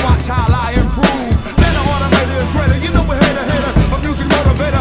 Watch how I improve. Then the automator is ready. You know we're header of music motivator.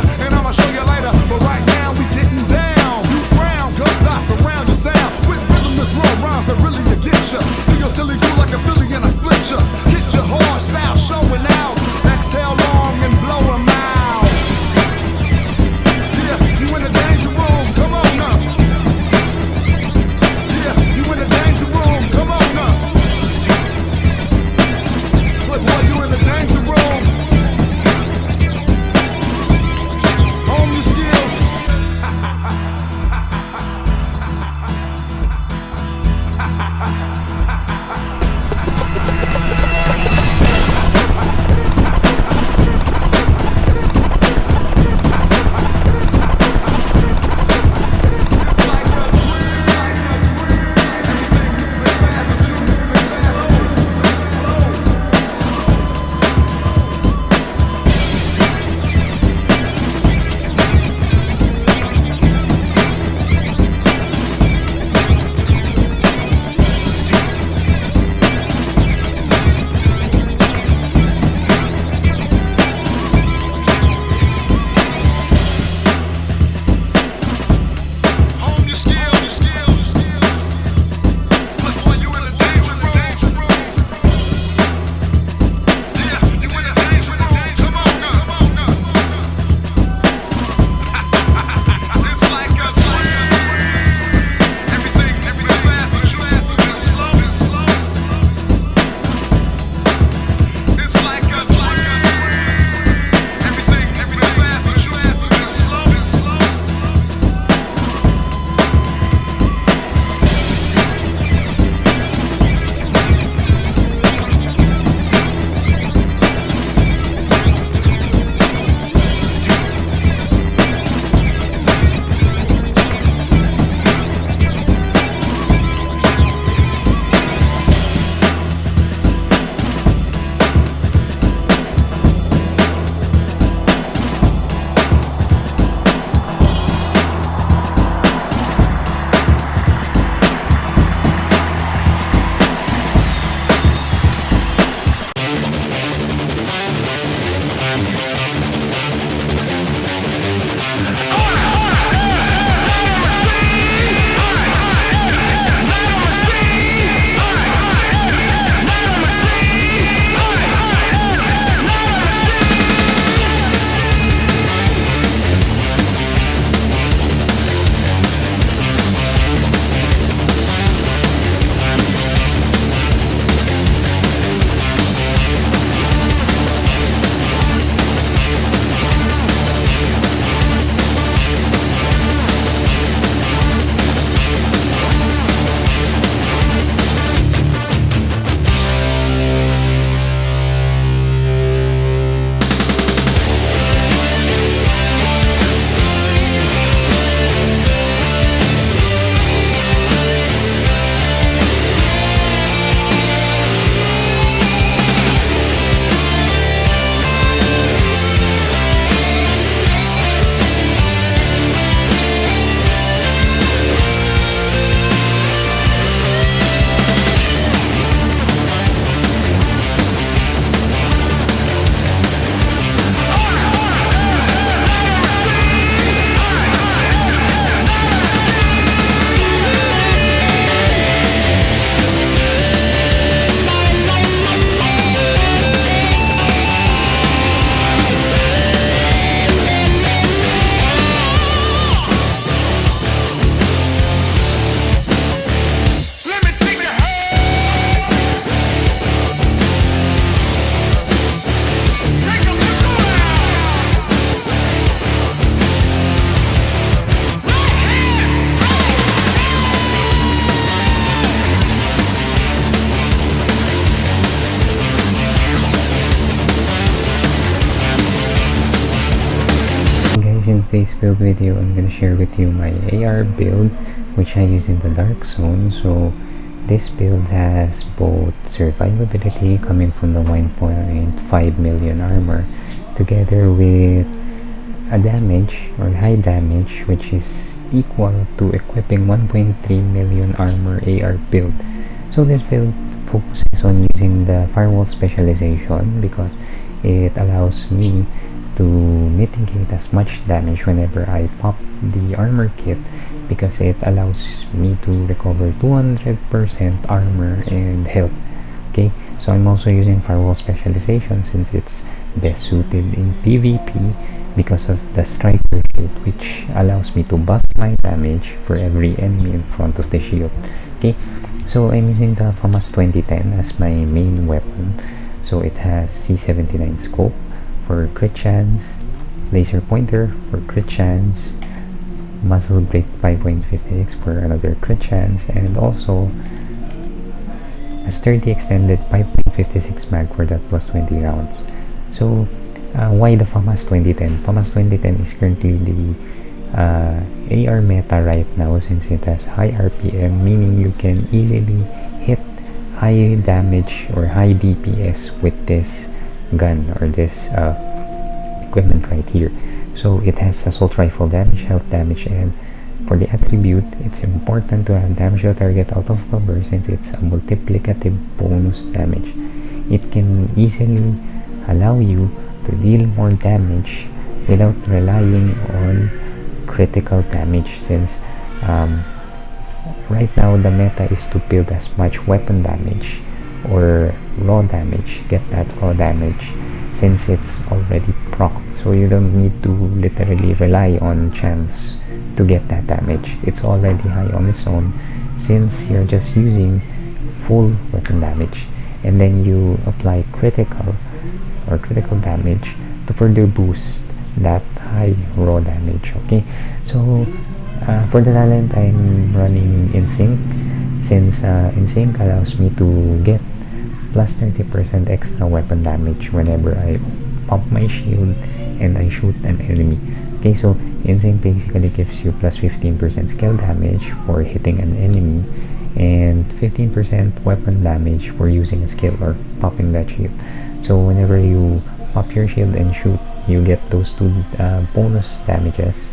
guys, in today's build video I'm gonna share with you my AR build which I use in the dark zone. So this build has both survivability coming from the 1.5 million armor together with a damage or high damage which is equal to equipping 1.3 million armor AR build. So this build focuses on using the Firewall specialization because it allows me to mitigate as much damage whenever I pop the armor kit, because it allows me to recover 200% armor and health. Okay, so I'm also using Firewall specialization since it's best suited in PvP because of the striker shield, which allows me to buff my damage for every enemy in front of the shield. Okay, so I'm using the FAMAS 2010 as my main weapon. So it has C79 scope for crit chance, laser pointer for crit chance, muzzle brake 5.56 for another crit chance, and also a sturdy extended 5.56 mag for that plus 20 rounds. So why the FAMAS 2010? FAMAS 2010 is currently the AR meta right now since it has high RPM, meaning you can easily hit high damage or high DPS with this gun or this equipment right here. So it has assault rifle damage, health damage, and for the attribute, it's important to have damage the target out of cover since it's a multiplicative bonus damage. It can easily allow you to deal more damage without relying on critical damage, since right now the meta is to build as much weapon damage or raw damage, get that raw damage, since it's already procced, so you don't need to literally rely on chance to get that damage. It's already high on its own since you're just using full weapon damage, and then you apply critical damage to further boost that high raw damage. Okay, so for the talent I'm running in sync, since in sync allows me to get plus 30% extra weapon damage whenever I pop my shield and I shoot an enemy. Okay, so in sync basically gives you plus 15% skill damage for hitting an enemy and 15% weapon damage for using a skill or popping that shield. So whenever you pop your shield and shoot, you get those two bonus damages,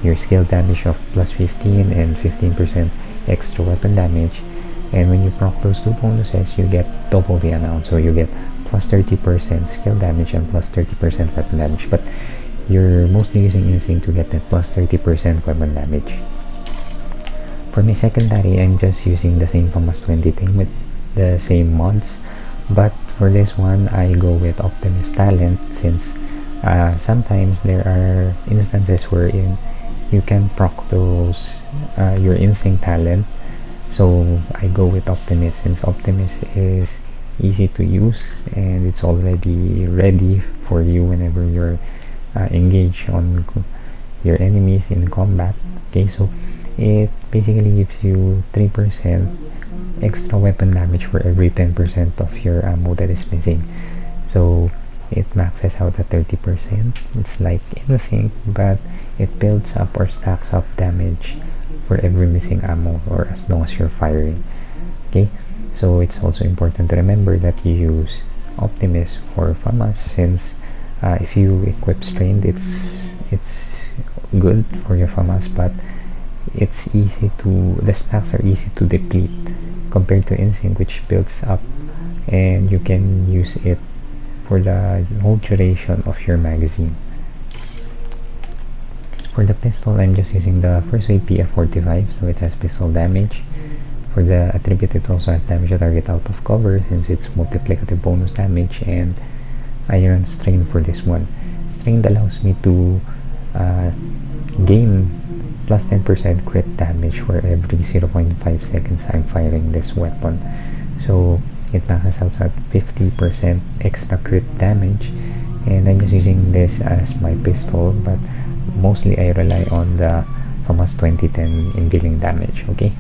your skill damage of plus 15 and 15% extra weapon damage, and when you proc those two bonuses you get double the amount, so you get plus 30% skill damage and plus 30% weapon damage, but you're mostly using instinct to get that plus 30% weapon damage. For my secondary, I'm just using the same FAMAS 2010 with the same mods, but for this one I go with Optimus Talent since sometimes there are instances wherein you can proc those your instinct talent. So I go with Optimus since Optimus is easy to use and it's already ready for you whenever you're engaged on your enemies in combat. Okay, so it basically gives you 3% extra weapon damage for every 10% of your ammo that is missing. So it maxes out at 30%. It's like in sync, but it builds up or stacks up damage for every missing ammo or as long as you're firing. Okay, so it's also important to remember that you use Optimus for FAMAS since if you equip Strained, it's good for your FAMAS, but it's easy to, the stacks are easy to deplete compared to Insync, which builds up and you can use it for the whole duration of your magazine. For the pistol, I'm just using the first wave PF45, so it has pistol damage. For the attribute, it also has damage the target out of cover since it's multiplicative bonus damage, and I run Strain for this one. Strain allows me to gain plus 10% crit damage for every 0.5 seconds I'm firing this weapon. So it maxes out at 50% extra crit damage, and I'm just using this as my pistol, but mostly I rely on the FAMAS 2010 in dealing damage. Okay,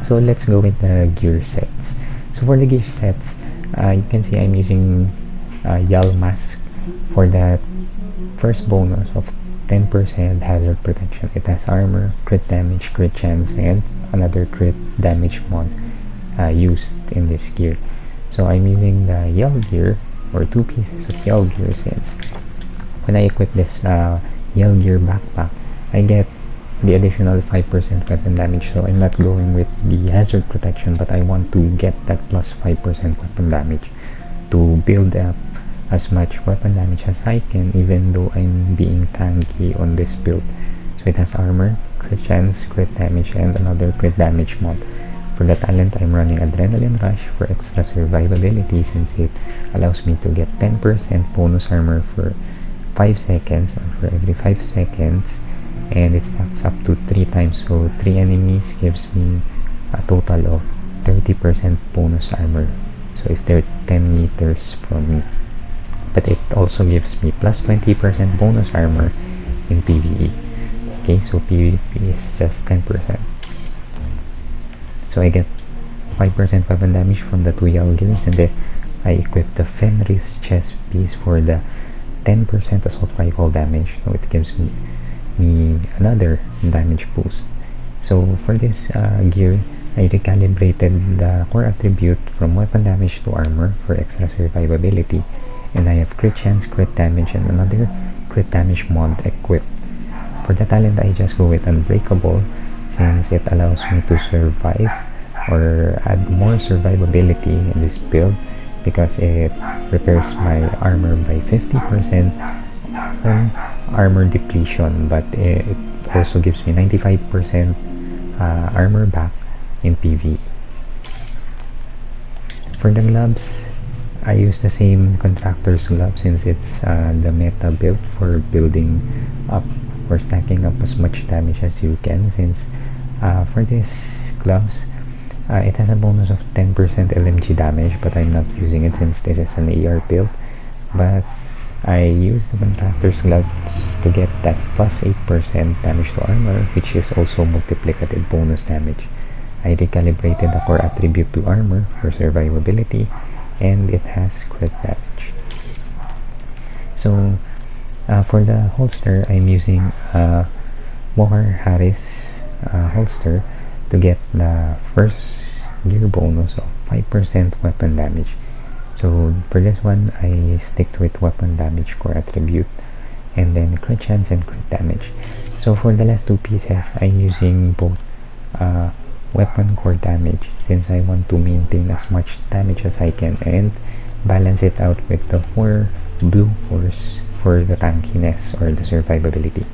so let's go with the gear sets. So for the gear sets, you can see I'm using Yal mask for that first bonus of 10% hazard protection. It has armor, crit damage, crit chance, and another crit damage mod used in this gear. So I'm using the yell gear, or 2 pieces of yell gear, since when I equip this yell gear backpack, I get the additional 5% weapon damage. So I'm not going with the hazard protection, but I want to get that plus 5% weapon damage to build up as much weapon damage as I can, even though I'm being tanky on this build. So it has armor, crit chance, crit damage, and another crit damage mod. For the talent, I'm running Adrenaline Rush for extra survivability, since it allows me to get 10% bonus armor for 5 seconds, or for every 5 seconds, and it stacks up to 3 times. So 3 enemies gives me a total of 30% bonus armor, so if they're 10 meters from me. But it also gives me plus 20% bonus armor in PvE. Okay, so PvP is just 10%. So I get 5% weapon damage from the 2 yell gears, and then I equip the Fenris chest piece for the 10% assault rifle damage, so it gives me another damage boost. So for this gear, I recalibrated the core attribute from weapon damage to armor for extra survivability, and I have crit chance, crit damage, and another crit damage mod equipped. For the talent, I just go with Unbreakable, since it allows me to survive or add more survivability in this build, because it repairs my armor by 50% on armor depletion, but it also gives me 95% armor back in PvE. For the gloves, I use the same contractor's glove, since it's the meta build for building up or stacking up as much damage as you can. Since for these gloves, it has a bonus of 10% LMG damage, but I'm not using it since this is an AR build. But I use the contractor's gloves to get that plus 8% damage to armor, which is also multiplicative bonus damage. I recalibrated the core attribute to armor for survivability, and it has crit damage. So for the holster, I'm using Walker Harris holster to get the first gear bonus of 5% weapon damage. So for this one, I stick with weapon damage core attribute, and then crit chance and crit damage. So for the last 2 pieces, I'm using both weapon core damage, since I want to maintain as much damage as I can and balance it out with the 4 blue cores for the tankiness or the survivability.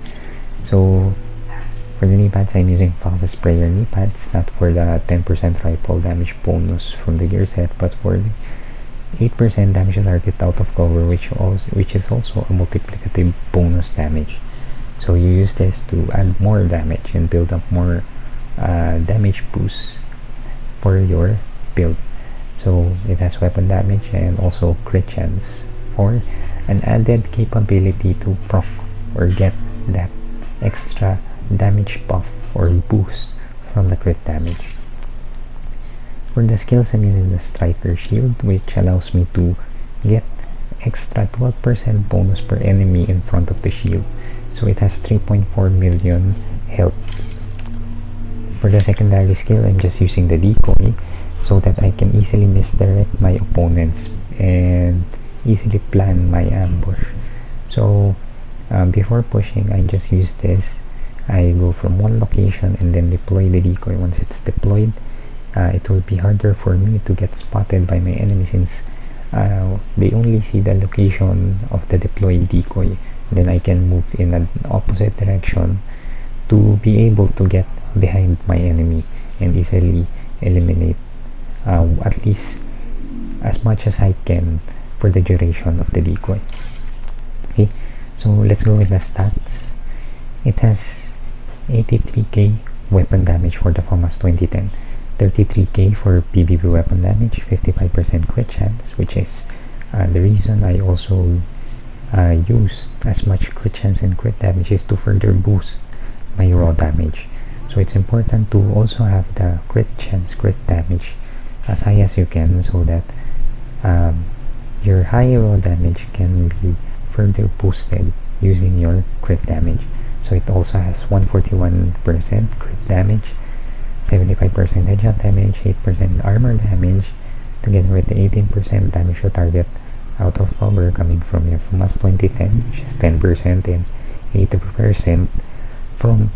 So for the knee pads, I'm using Fox Sprayer knee pads, not for the 10% rifle damage bonus from the gear set, but for the 8% damage to target out of cover, which is also a multiplicative bonus damage. So you use this to add more damage and build up more damage boost for your build. So it has weapon damage and also crit chance for an added capability to proc or get that extra damage buff or boost from the crit damage. For the skills, I'm using the Striker Shield, which allows me to get extra 12% bonus per enemy in front of the shield. So it has 3.4 million health. For the secondary skill, I'm just using the decoy so that I can easily misdirect my opponents and easily plan my ambush. So before pushing, I just use this. I go from one location and then deploy the decoy. Once it's deployed, it will be harder for me to get spotted by my enemy, since they only see the location of the deployed decoy. Then I can move in an opposite direction to be able to get behind my enemy and easily eliminate at least as much as I can for the duration of the decoy. Okay, so let's go with the stats. It has 83k weapon damage for the FAMAS 2010, 33k for PvP weapon damage, 55% crit chance, which is the reason I also used as much crit chance and crit damage is to further boost my raw damage. So it's important to also have the crit chance, crit damage as high as you can, so that your high raw damage can be further boosted using your crit damage. So it also has 141% crit damage, 75% headshot damage, 8% armor damage, together with the 18% damage to target out of cover coming from your FAMAS 2010, which is 10%, and 80% from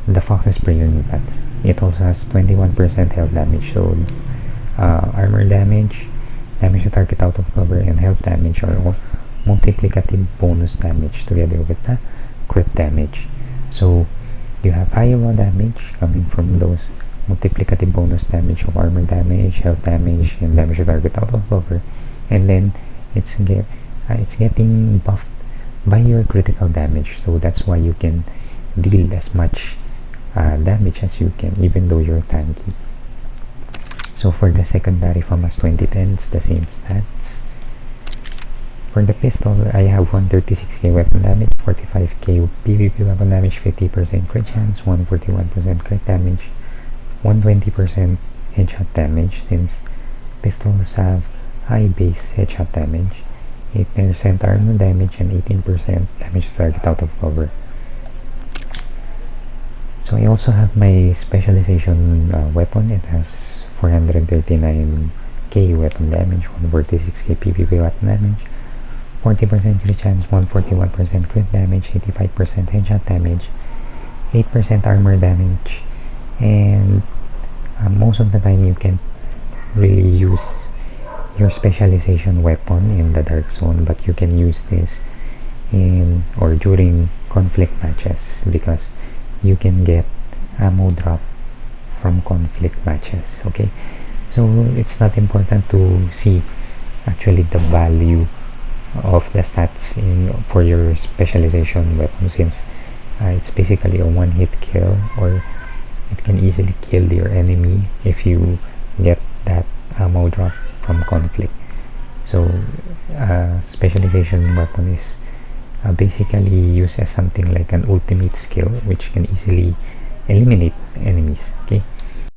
the Fox's Prayer new pads. It also has 21% health damage, so armor damage, damage to target out of cover, and health damage are all multiplicative bonus damage together with the crit damage. So you have high raw damage coming from those multiplicative bonus damage of armor damage, health damage, and damage to target out of cover, and then it's getting buffed by your critical damage, so that's why you can deal as much damage as you can, even though you're tanky. So for the secondary FAMAS 2010, it's the same stats. For the pistol, I have 136k weapon damage, 45k PvP weapon damage, 50% crit chance, 141% crit damage, 120% headshot damage, since pistols have high base headshot damage, 8% armor damage, and 18% damage to target out of cover. So I also have my specialization weapon. It has 439k weapon damage, 146k PvP weapon damage, 40% crit chance, 141% crit damage, 85% headshot damage, 8% armor damage, and most of the time you can really use your specialization weapon in the dark zone, but you can use this in or during conflict matches, because you can get ammo drop from conflict matches. Okay, so it's not important to see actually the value of the stats for your specialization weapon, since it's basically a one-hit kill, or it can easily kill your enemy if you get that ammo drop from conflict. So specialization weapon is basically used as something like an ultimate skill which can easily eliminate enemies. Okay,